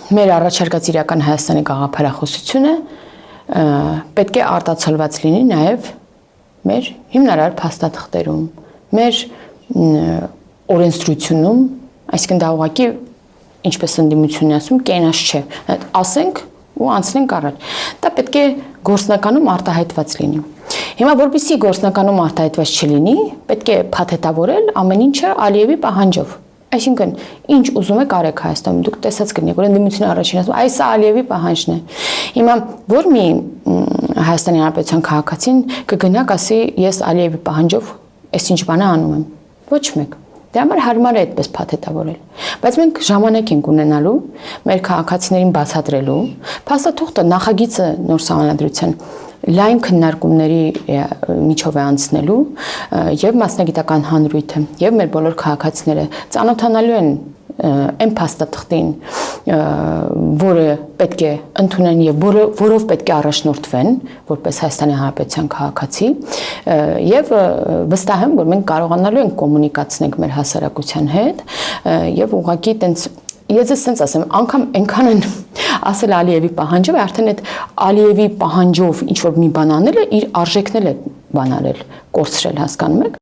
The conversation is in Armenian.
մեր առաջարկած իրական Հայաստանի գաղափարախոսությունը պետք է արտացոլված լինի նաև մեր հիմնարար փաստաթղթերում, մեր օրենսդրությունում, այսինքն դա ուղղակի ինչպես ընդդիմությունն ասում, կենաց չէ, ասենք ու անցնենք առաջ։ Դա պետք է գործնականում արտահայտված լինի։ Հիմա որպեսզի գործնականում արտահայտված չլինի, պետք է փաթեթավորել ամեն ինչը Ալիևի պահանջով։ Այսինքն, ինչ ուզում եք արեք Հայաստանում, դուք տեսած կլինեք, որ ընդդիմությունը առաջին ասում, այս Ալիևի պահանջն է։ Հիմա որ մի Հայաստանի Հանրապետության քաղաքացին կգնա ասի, ես Ալիևի պահանջով այսինչ բանը անում եմ։ Ոչ մեկ։ Դե համար հարմար է այդպես փաթեթավորել։ Բայց մենք ժամանակ ենք ունենալու մեր քաղաքացիներին բացատրելու, փաստաթուղթը նախագիծը նոր սահմանադրության լայն քննարկումների միջով է անցնելու եւ մասնագիտական հանրույթը եւ մեր բոլոր քաղաքացիները ծանոթանալու են այն փաստաթղթին, որը պետք է ընդունեն եւ որով պետք է առաջնորդվեն որպես Հայաստանի Հանրապետության քաղաքացի եւ վստահ եմ, որ մենք կարողանալու ենք կոմունիկացնել մեր հասարակության հետ եւ ուղղակի տենց ես ասենց ասեմ, անգամ այնքան են ասել Ալիևի պահանջով, արդեն այդ Ալիևի պահանջով ինչ որ մի բան անելը իր արժեքն էլ է բան արել, կորցրել, հասկանում եք։